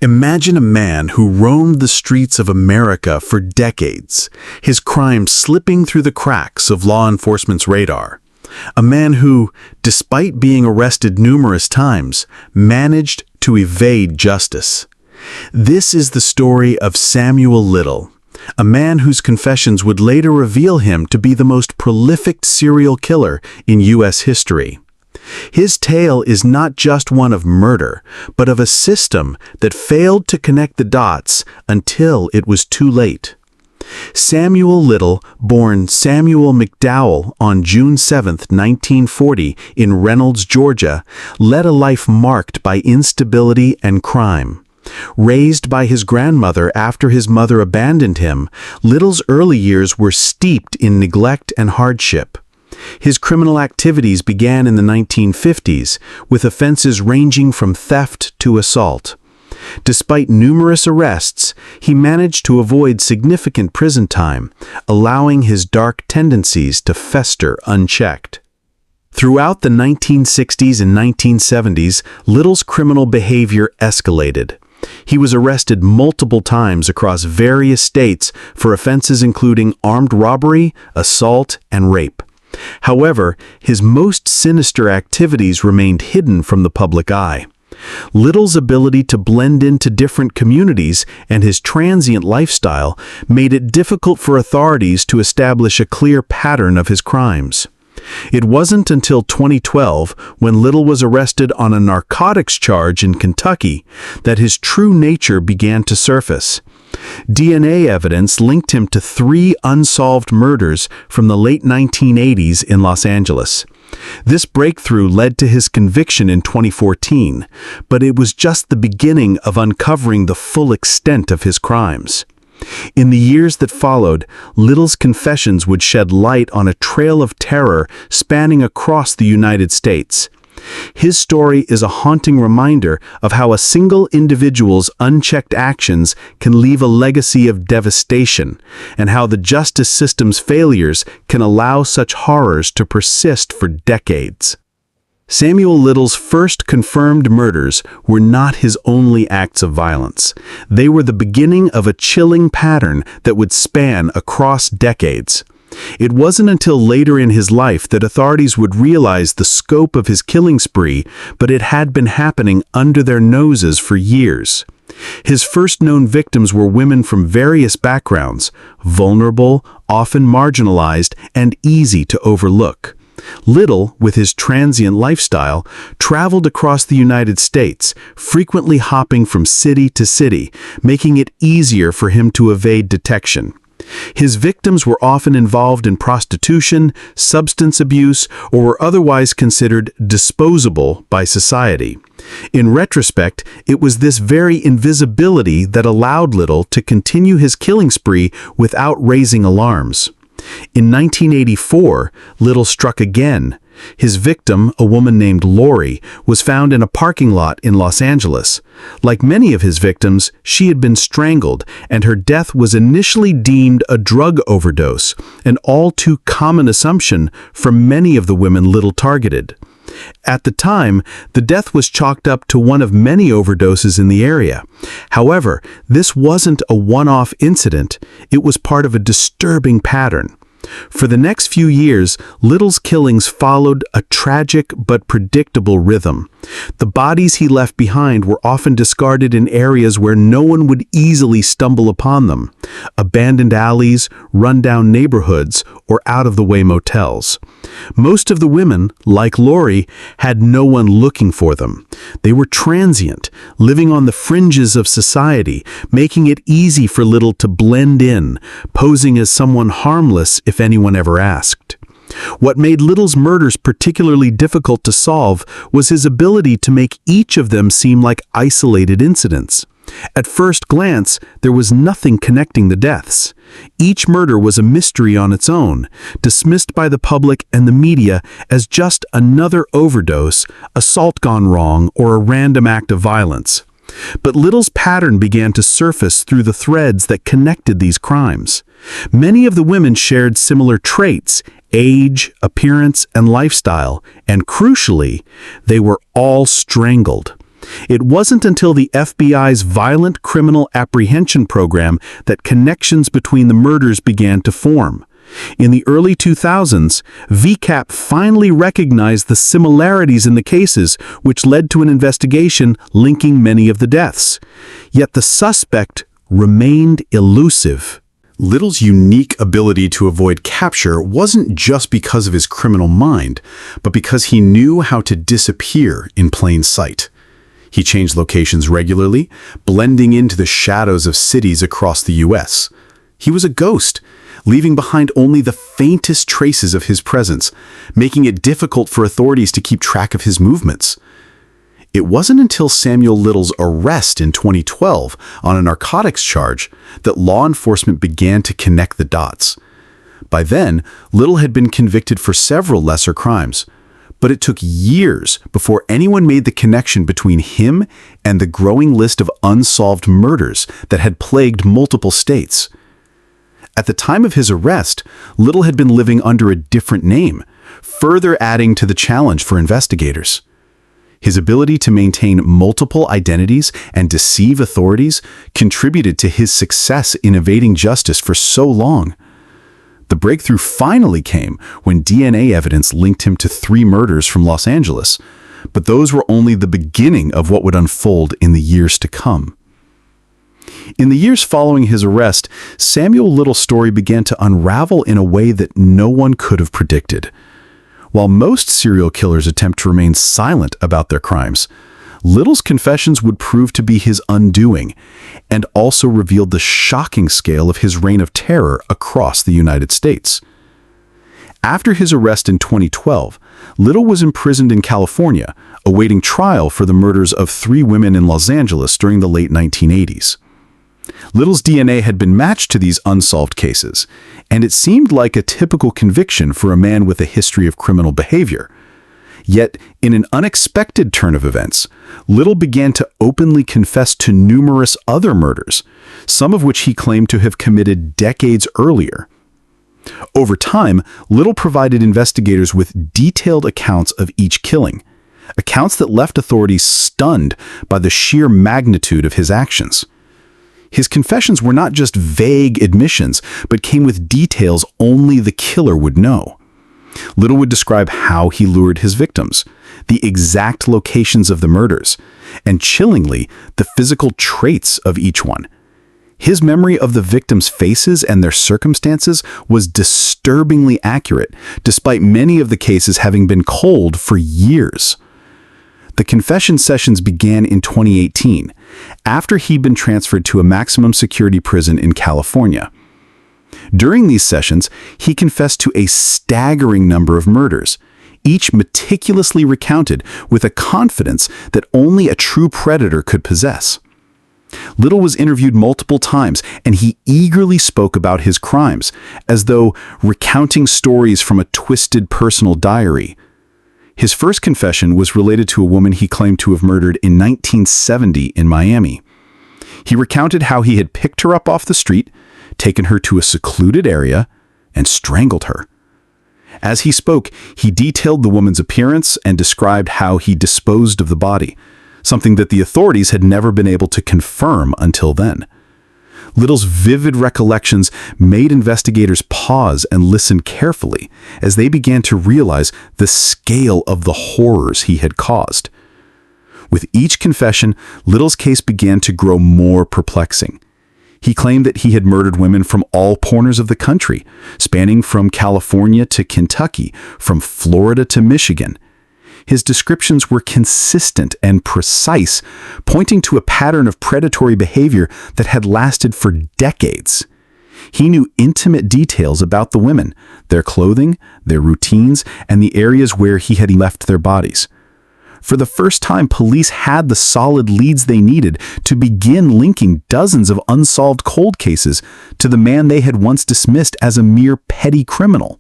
Imagine a man who roamed the streets of America for decades, his crimes slipping through the cracks of law enforcement's radar. A man who, despite being arrested numerous times, managed to evade justice. This is the story of Samuel Little, a man whose confessions would later reveal him to be the most prolific serial killer in U.S. history. His tale is not just one of murder, but of a system that failed to connect the dots until it was too late. Samuel Little, born Samuel McDowell on June 7, 1940, in Reynolds, Georgia, led a life marked by instability and crime. Raised by his grandmother after his mother abandoned him, Little's early years were steeped in neglect and hardship. His criminal activities began in the 1950s, with offenses ranging from theft to assault. Despite numerous arrests, he managed to avoid significant prison time, allowing his dark tendencies to fester unchecked. Throughout the 1960s and 1970s, Little's criminal behavior escalated. He was arrested multiple times across various states for offenses including armed robbery, assault, and rape. However, his most sinister activities remained hidden from the public eye. Little's ability to blend into different communities and his transient lifestyle made it difficult for authorities to establish a clear pattern of his crimes. It wasn't until 2012, when Little was arrested on a narcotics charge in Kentucky, that his true nature began to surface. DNA evidence linked him to 3 unsolved murders from the late 1980s in Los Angeles. This breakthrough led to his conviction in 2014, but it was just the beginning of uncovering the full extent of his crimes. In the years that followed, Little's confessions would shed light on a trail of terror spanning across the United States. His story is a haunting reminder of how a single individual's unchecked actions can leave a legacy of devastation, and how the justice system's failures can allow such horrors to persist for decades. Samuel Little's first confirmed murders were not his only acts of violence. They were the beginning of a chilling pattern that would span across decades. It wasn't until later in his life that authorities would realize the scope of his killing spree, but it had been happening under their noses for years. His first known victims were women from various backgrounds, vulnerable, often marginalized, and easy to overlook. Little, with his transient lifestyle, traveled across the United States, frequently hopping from city to city, making it easier for him to evade detection. His victims were often involved in prostitution, substance abuse, or were otherwise considered disposable by society. In retrospect, it was this very invisibility that allowed Little to continue his killing spree without raising alarms. In 1984, Little struck again. His victim, a woman named Lori, was found in a parking lot in Los Angeles. Like many of his victims, she had been strangled, and her death was initially deemed a drug overdose, an all too common assumption for many of the women Little targeted. At the time, the death was chalked up to one of many overdoses in the area. However, this wasn't a one-off incident. It was part of a disturbing pattern. For the next few years, Little's killings followed a tragic but predictable rhythm. The bodies he left behind were often discarded in areas where no one would easily stumble upon them: abandoned alleys, rundown neighborhoods, or out-of-the-way motels. Most of the women, like Lori, had no one looking for them. They were transient, living on the fringes of society, making it easy for Little to blend in, posing as someone harmless if anyone ever asked. What made Little's murders particularly difficult to solve was his ability to make each of them seem like isolated incidents. At first glance, there was nothing connecting the deaths. Each murder was a mystery on its own, dismissed by the public and the media as just another overdose, assault gone wrong, or a random act of violence. But Little's pattern began to surface through the threads that connected these crimes. Many of the women shared similar traits: age, appearance, and lifestyle, and crucially, they were all strangled. It wasn't until the FBI's Violent Criminal Apprehension Program that connections between the murders began to form. In the early 2000s, VCAP finally recognized the similarities in the cases, which led to an investigation linking many of the deaths. Yet the suspect remained elusive. Little's unique ability to avoid capture wasn't just because of his criminal mind, but because he knew how to disappear in plain sight. He changed locations regularly, blending into the shadows of cities across the U.S. He was a ghost, leaving behind only the faintest traces of his presence, making it difficult for authorities to keep track of his movements. It wasn't until Samuel Little's arrest in 2012 on a narcotics charge that law enforcement began to connect the dots. By then, Little had been convicted for several lesser crimes, but it took years before anyone made the connection between him and the growing list of unsolved murders that had plagued multiple states. At the time of his arrest, Little had been living under a different name, further adding to the challenge for investigators. His ability to maintain multiple identities and deceive authorities contributed to his success in evading justice for so long. The breakthrough finally came when DNA evidence linked him to 3 murders from Los Angeles, but those were only the beginning of what would unfold in the years to come. In the years following his arrest, Samuel Little's story began to unravel in a way that no one could have predicted. While most serial killers attempt to remain silent about their crimes, Little's confessions would prove to be his undoing, and also revealed the shocking scale of his reign of terror across the United States. After his arrest in 2012, Little was imprisoned in California, awaiting trial for the murders of 3 women in Los Angeles during the late 1980s. Little's DNA had been matched to these unsolved cases, and it seemed like a typical conviction for a man with a history of criminal behavior. Yet, in an unexpected turn of events, Little began to openly confess to numerous other murders, some of which he claimed to have committed decades earlier. Over time, Little provided investigators with detailed accounts of each killing, accounts that left authorities stunned by the sheer magnitude of his actions. His confessions were not just vague admissions, but came with details only the killer would know. Little would describe how he lured his victims, the exact locations of the murders, and chillingly, the physical traits of each one. His memory of the victims' faces and their circumstances was disturbingly accurate, despite many of the cases having been cold for years. The confession sessions began in 2018, after he'd been transferred to a maximum security prison in California. During these sessions, he confessed to a staggering number of murders, each meticulously recounted with a confidence that only a true predator could possess. Little was interviewed multiple times, and he eagerly spoke about his crimes, as though recounting stories from a twisted personal diary. His first confession was related to a woman he claimed to have murdered in 1970 in Miami. He recounted how he had picked her up off the street, taken her to a secluded area, and strangled her. As he spoke, he detailed the woman's appearance and described how he disposed of the body, something that the authorities had never been able to confirm until then. Little's vivid recollections made investigators pause and listen carefully as they began to realize the scale of the horrors he had caused. With each confession, Little's case began to grow more perplexing. He claimed that he had murdered women from all corners of the country, spanning from California to Kentucky, from Florida to Michigan. His descriptions were consistent and precise, pointing to a pattern of predatory behavior that had lasted for decades. He knew intimate details about the women, their clothing, their routines, and the areas where he had left their bodies. For the first time, police had the solid leads they needed to begin linking dozens of unsolved cold cases to the man they had once dismissed as a mere petty criminal.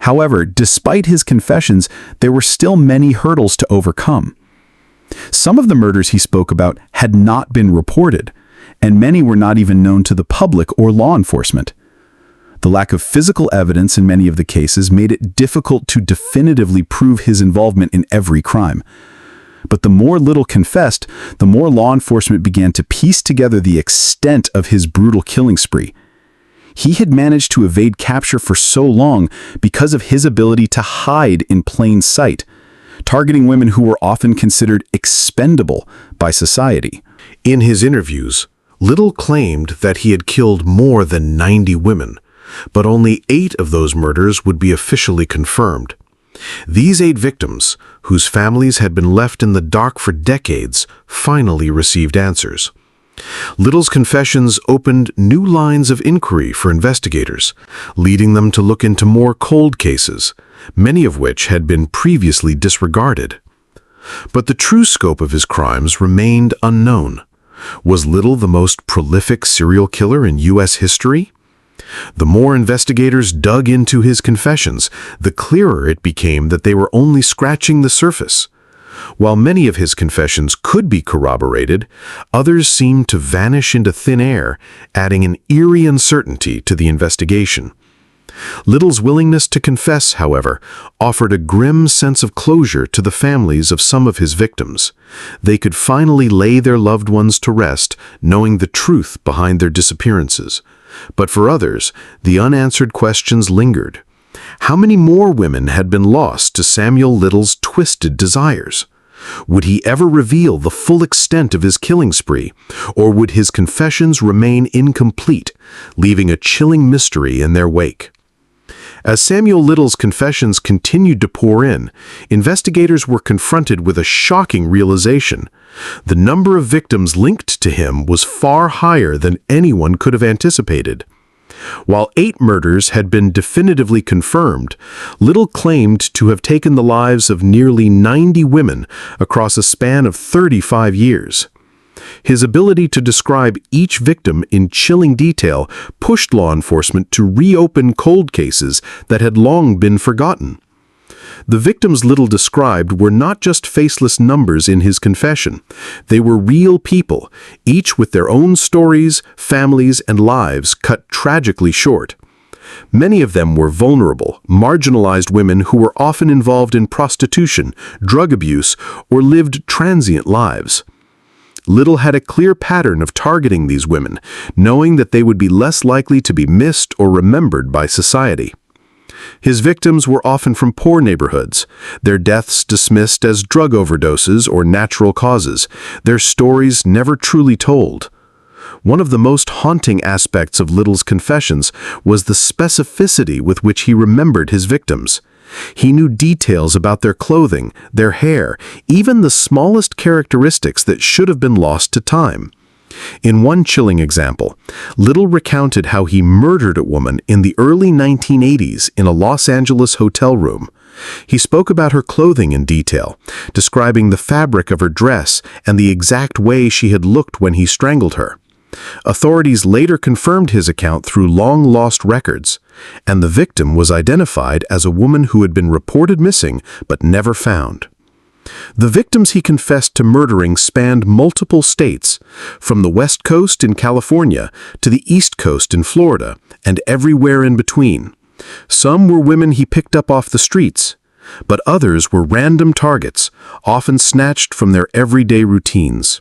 However, despite his confessions, there were still many hurdles to overcome. Some of the murders he spoke about had not been reported, and many were not even known to the public or law enforcement. The lack of physical evidence in many of the cases made it difficult to definitively prove his involvement in every crime. But the more Little confessed, the more law enforcement began to piece together the extent of his brutal killing spree. He had managed to evade capture for so long because of his ability to hide in plain sight, targeting women who were often considered expendable by society. In his interviews, Little claimed that he had killed more than 90 women, but only 8 of those murders would be officially confirmed. These 8 victims, whose families had been left in the dark for decades, finally received answers. Little's confessions opened new lines of inquiry for investigators, leading them to look into more cold cases, many of which had been previously disregarded. But the true scope of his crimes remained unknown. Was Little the most prolific serial killer in U.S. history? The more investigators dug into his confessions, the clearer it became that they were only scratching the surface. While many of his confessions could be corroborated, others seemed to vanish into thin air, adding an eerie uncertainty to the investigation. Little's willingness to confess, however, offered a grim sense of closure to the families of some of his victims. They could finally lay their loved ones to rest, knowing the truth behind their disappearances. But for others, the unanswered questions lingered. How many more women had been lost to Samuel Little's twisted desires? Would he ever reveal the full extent of his killing spree, or would his confessions remain incomplete, leaving a chilling mystery in their wake? As Samuel Little's confessions continued to pour in, investigators were confronted with a shocking realization. The number of victims linked to him was far higher than anyone could have anticipated. While 8 murders had been definitively confirmed, Little claimed to have taken the lives of nearly 90 women across a span of 35 years. His ability to describe each victim in chilling detail pushed law enforcement to reopen cold cases that had long been forgotten. The victims Little described were not just faceless numbers in his confession. They were real people, each with their own stories, families, and lives cut tragically short. Many of them were vulnerable, marginalized women who were often involved in prostitution, drug abuse, or lived transient lives. Little had a clear pattern of targeting these women, knowing that they would be less likely to be missed or remembered by society. His victims were often from poor neighborhoods, their deaths dismissed as drug overdoses or natural causes, their stories never truly told. One of the most haunting aspects of Little's confessions was the specificity with which he remembered his victims. He knew details about their clothing, their hair, even the smallest characteristics that should have been lost to time. In one chilling example, Little recounted how he murdered a woman in the early 1980s in a Los Angeles hotel room. He spoke about her clothing in detail, describing the fabric of her dress and the exact way she had looked when he strangled her. Authorities later confirmed his account through long-lost records, and the victim was identified as a woman who had been reported missing but never found. The victims he confessed to murdering spanned multiple states, from the West Coast in California to the East Coast in Florida, and everywhere in between. Some were women he picked up off the streets, but others were random targets, often snatched from their everyday routines.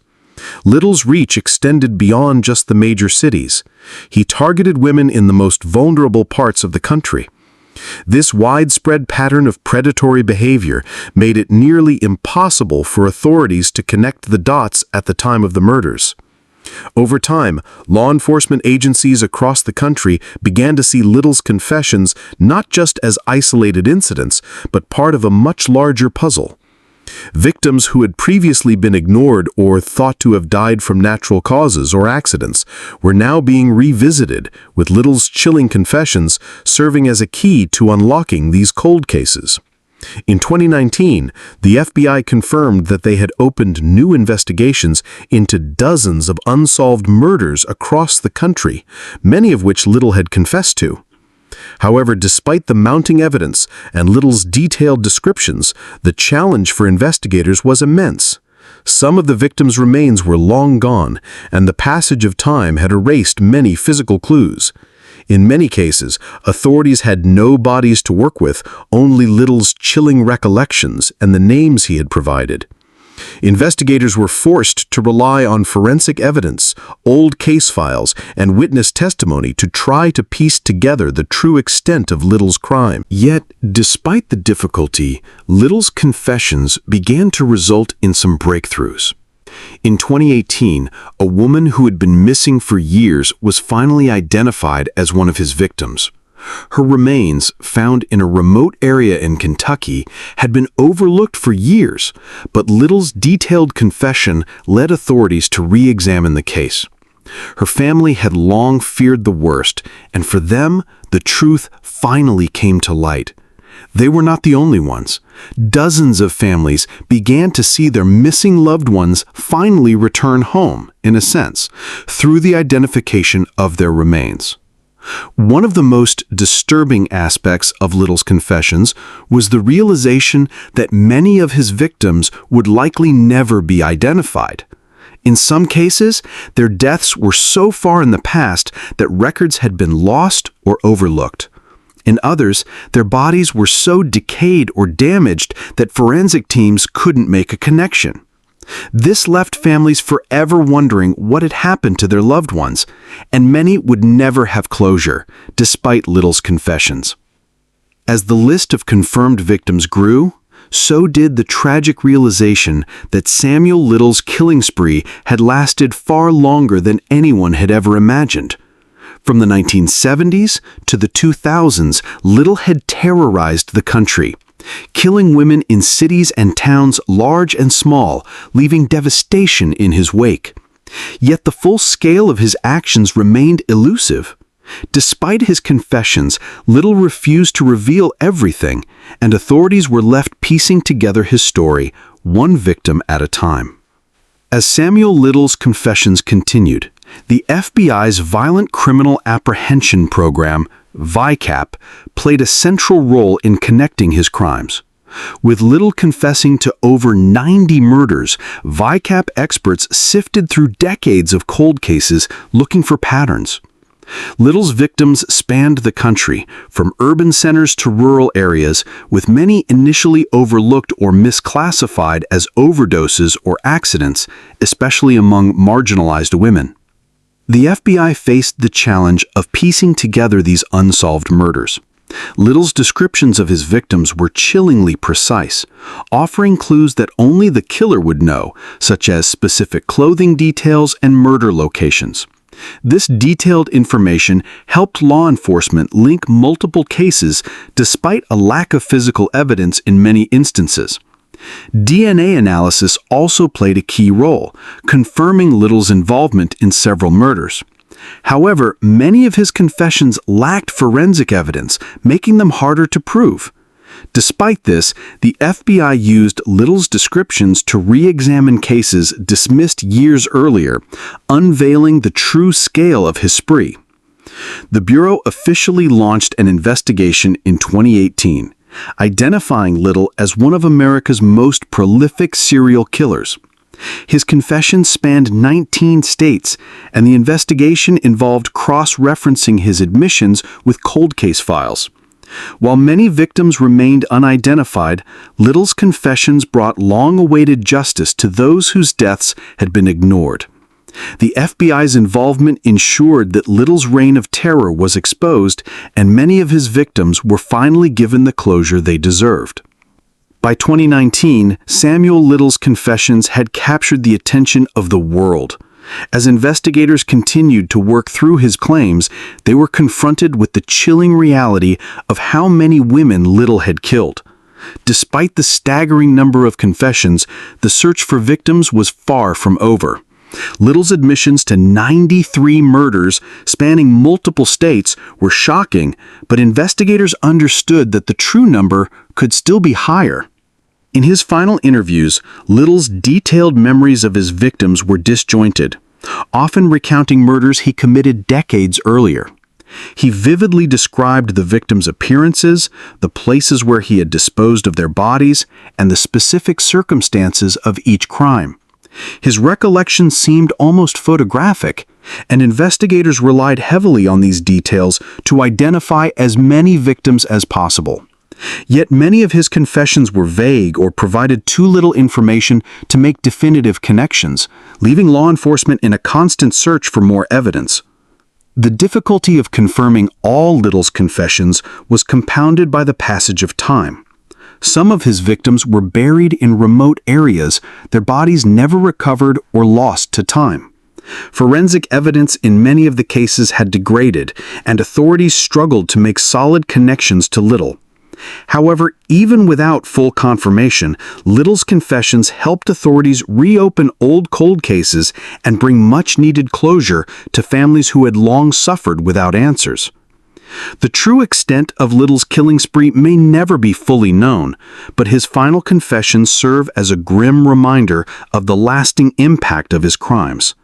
Little's reach extended beyond just the major cities. He targeted women in the most vulnerable parts of the country. This widespread pattern of predatory behavior made it nearly impossible for authorities to connect the dots at the time of the murders. Over time, law enforcement agencies across the country began to see Little's confessions not just as isolated incidents, but part of a much larger puzzle. Victims who had previously been ignored or thought to have died from natural causes or accidents were now being revisited, with Little's chilling confessions serving as a key to unlocking these cold cases. In 2019, the FBI confirmed that they had opened new investigations into dozens of unsolved murders across the country, many of which Little had confessed to. However, despite the mounting evidence and Little's detailed descriptions, the challenge for investigators was immense. Some of the victims' remains were long gone, and the passage of time had erased many physical clues. In many cases, authorities had no bodies to work with, only Little's chilling recollections and the names he had provided. Investigators were forced to rely on forensic evidence, old case files, and witness testimony to try to piece together the true extent of Little's crime. Yet, despite the difficulty, Little's confessions began to result in some breakthroughs. In 2018, a woman who had been missing for years was finally identified as one of his victims. Her remains, found in a remote area in Kentucky, had been overlooked for years, but Little's detailed confession led authorities to re-examine the case. Her family had long feared the worst, and for them, the truth finally came to light. They were not the only ones. Dozens of families began to see their missing loved ones finally return home, in a sense, through the identification of their remains. One of the most disturbing aspects of Little's confessions was the realization that many of his victims would likely never be identified. In some cases, their deaths were so far in the past that records had been lost or overlooked. In others, their bodies were so decayed or damaged that forensic teams couldn't make a connection. This left families forever wondering what had happened to their loved ones, and many would never have closure, despite Little's confessions. As the list of confirmed victims grew, so did the tragic realization that Samuel Little's killing spree had lasted far longer than anyone had ever imagined. From the 1970s to the 2000s, Little had terrorized the country, killing women in cities and towns large and small, leaving devastation in his wake. Yet the full scale of his actions remained elusive. Despite his confessions, Little refused to reveal everything, and authorities were left piecing together his story, one victim at a time. As Samuel Little's confessions continued, the FBI's Violent Criminal Apprehension Program, VICAP, played a central role in connecting his crimes. With Little confessing to over 90 murders, VICAP experts sifted through decades of cold cases looking for patterns. Little's victims spanned the country, from urban centers to rural areas, with many initially overlooked or misclassified as overdoses or accidents, especially among marginalized women. The FBI faced the challenge of piecing together these unsolved murders. Little's descriptions of his victims were chillingly precise, offering clues that only the killer would know, such as specific clothing details and murder locations. This detailed information helped law enforcement link multiple cases despite a lack of physical evidence in many instances. DNA analysis also played a key role, confirming Little's involvement in several murders. However, many of his confessions lacked forensic evidence, making them harder to prove. Despite this, the FBI used Little's descriptions to re-examine cases dismissed years earlier, unveiling the true scale of his spree. The Bureau officially launched an investigation in 2018, identifying Little as one of America's most prolific serial killers. His confession spanned 19 states, and the investigation involved cross-referencing his admissions with cold case files. While many victims remained unidentified, Little's confessions brought long-awaited justice to those whose deaths had been ignored. The FBI's involvement ensured that Little's reign of terror was exposed, and many of his victims were finally given the closure they deserved. By 2019, Samuel Little's confessions had captured the attention of the world. As investigators continued to work through his claims, they were confronted with the chilling reality of how many women Little had killed. Despite the staggering number of confessions, the search for victims was far from over. Little's admissions to 93 murders spanning multiple states were shocking, but investigators understood that the true number could still be higher. In his final interviews, Little's detailed memories of his victims were disjointed, often recounting murders he committed decades earlier. He vividly described the victims' appearances, the places where he had disposed of their bodies, and the specific circumstances of each crime. His recollections seemed almost photographic, and investigators relied heavily on these details to identify as many victims as possible. Yet many of his confessions were vague or provided too little information to make definitive connections, leaving law enforcement in a constant search for more evidence. The difficulty of confirming all Little's confessions was compounded by the passage of time. Some of his victims were buried in remote areas, their bodies never recovered or lost to time. Forensic evidence in many of the cases had degraded, and authorities struggled to make solid connections to Little. However, even without full confirmation, Little's confessions helped authorities reopen old cold cases and bring much-needed closure to families who had long suffered without answers. The true extent of Little's killing spree may never be fully known, but his final confessions serve as a grim reminder of the lasting impact of his crimes.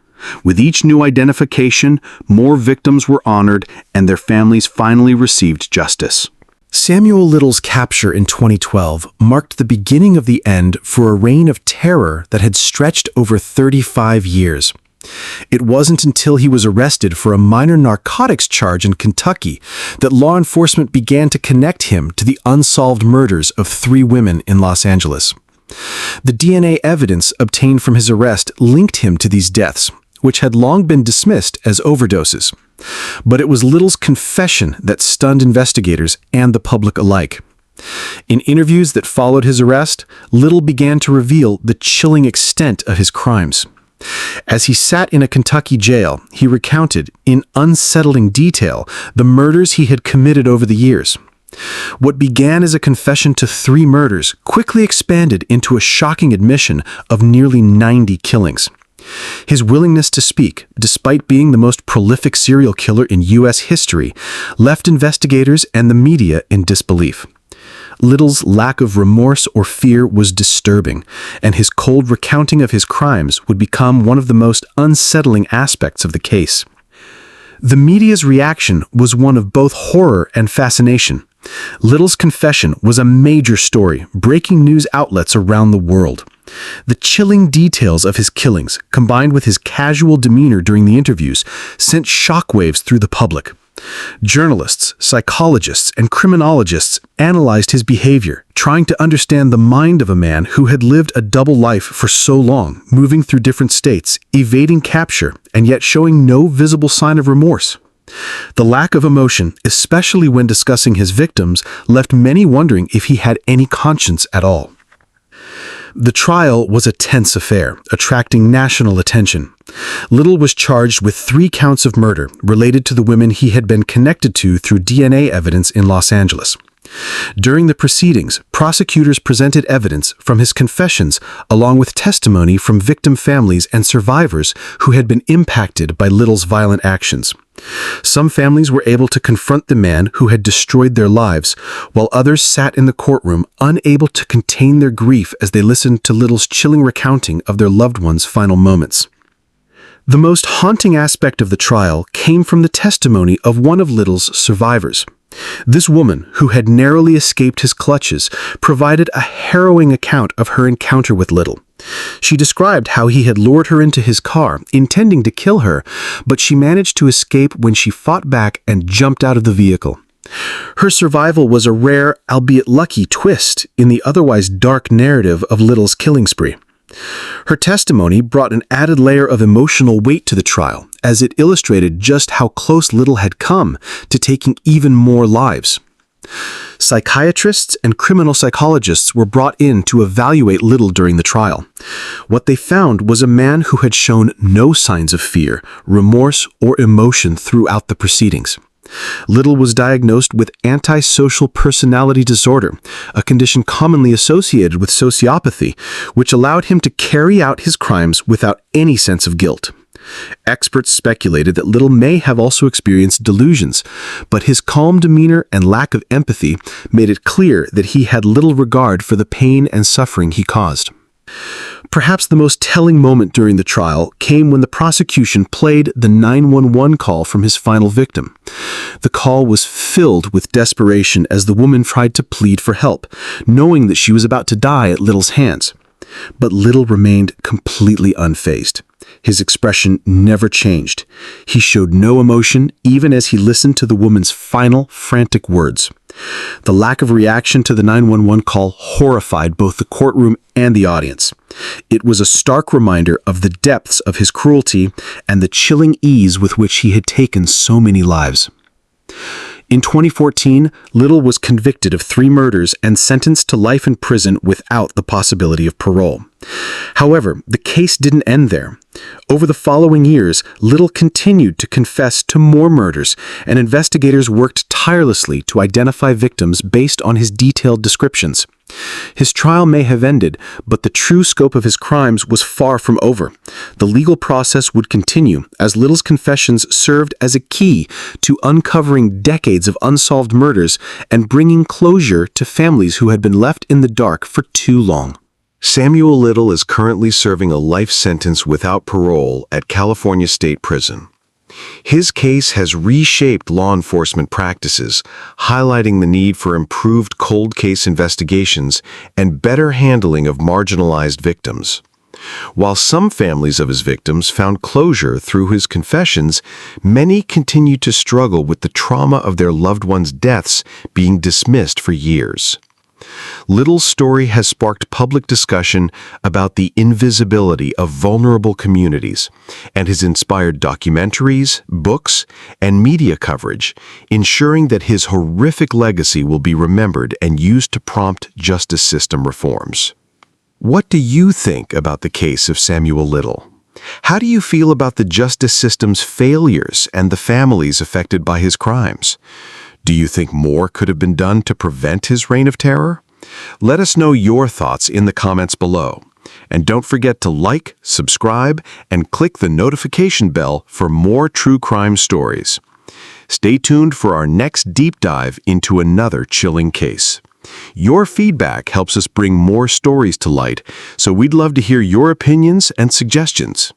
With each new identification, more victims were honored and their families finally received justice. Samuel Little's capture in 2012 marked the beginning of the end for a reign of terror that had stretched over 35 years. It wasn't until he was arrested for a minor narcotics charge in Kentucky that law enforcement began to connect him to the unsolved murders of 3 women in Los Angeles. The DNA evidence obtained from his arrest linked him to these deaths, which had long been dismissed as overdoses. But it was Little's confession that stunned investigators and the public alike. In interviews that followed his arrest, Little began to reveal the chilling extent of his crimes. As he sat in a Kentucky jail, he recounted, in unsettling detail, the murders he had committed over the years. What began as a confession to 3 murders quickly expanded into a shocking admission of nearly 90 killings. His willingness to speak, despite being the most prolific serial killer in U.S. history, left investigators and the media in disbelief. Little's lack of remorse or fear was disturbing, and his cold recounting of his crimes would become one of the most unsettling aspects of the case. The media's reaction was one of both horror and fascination. Little's confession was a major story, breaking news outlets around the world. The chilling details of his killings, combined with his casual demeanor during the interviews, sent shockwaves through the public. Journalists, psychologists, and criminologists analyzed his behavior, trying to understand the mind of a man who had lived a double life for so long, moving through different states, evading capture, and yet showing no visible sign of remorse. The lack of emotion, especially when discussing his victims, left many wondering if he had any conscience at all. The trial was a tense affair, attracting national attention. Little was charged with 3 counts of murder related to the women he had been connected to through DNA evidence in Los Angeles. During the proceedings, prosecutors presented evidence from his confessions along with testimony from victim families and survivors who had been impacted by Little's violent actions. Some families were able to confront the man who had destroyed their lives, while others sat in the courtroom unable to contain their grief as they listened to Little's chilling recounting of their loved ones' final moments. The most haunting aspect of the trial came from the testimony of one of Little's survivors. This woman, who had narrowly escaped his clutches, provided a harrowing account of her encounter with Little. She described how he had lured her into his car, intending to kill her, but she managed to escape when she fought back and jumped out of the vehicle. Her survival was a rare, albeit lucky, twist in the otherwise dark narrative of Little's killing spree. Her testimony brought an added layer of emotional weight to the trial, as it illustrated just how close Little had come to taking even more lives. Psychiatrists and criminal psychologists were brought in to evaluate Little during the trial. What they found was a man who had shown no signs of fear, remorse, or emotion throughout the proceedings. Little was diagnosed with antisocial personality disorder, a condition commonly associated with sociopathy, which allowed him to carry out his crimes without any sense of guilt. Experts speculated that Little may have also experienced delusions, but his calm demeanor and lack of empathy made it clear that he had little regard for the pain and suffering he caused. Perhaps the most telling moment during the trial came when the prosecution played the 911 call from his final victim. The call was filled with desperation as the woman tried to plead for help, knowing that she was about to die at Little's hands. But Little remained completely unfazed. His expression never changed. He showed no emotion even as he listened to the woman's final, frantic words. The lack of reaction to the 911 call horrified both the courtroom and the audience. It was a stark reminder of the depths of his cruelty and the chilling ease with which he had taken so many lives. In 2014, Little was convicted of 3 murders and sentenced to life in prison without the possibility of parole. However, the case didn't end there. Over the following years, Little continued to confess to more murders, and investigators worked tirelessly to identify victims based on his detailed descriptions. His trial may have ended, but the true scope of his crimes was far from over. The legal process would continue, as Little's confessions served as a key to uncovering decades of unsolved murders and bringing closure to families who had been left in the dark for too long. Samuel Little is currently serving a life sentence without parole at California State Prison. His case has reshaped law enforcement practices, highlighting the need for improved cold case investigations and better handling of marginalized victims. While some families of his victims found closure through his confessions, many continue to struggle with the trauma of their loved ones' deaths being dismissed for years. Little's story has sparked public discussion about the invisibility of vulnerable communities and has inspired documentaries, books, and media coverage, ensuring that his horrific legacy will be remembered and used to prompt justice system reforms. What do you think about the case of Samuel Little? How do you feel about the justice system's failures and the families affected by his crimes? Do you think more could have been done to prevent his reign of terror? Let us know your thoughts in the comments below. And don't forget to like, subscribe, and click the notification bell for more true crime stories. Stay tuned for our next deep dive into another chilling case. Your feedback helps us bring more stories to light, so we'd love to hear your opinions and suggestions.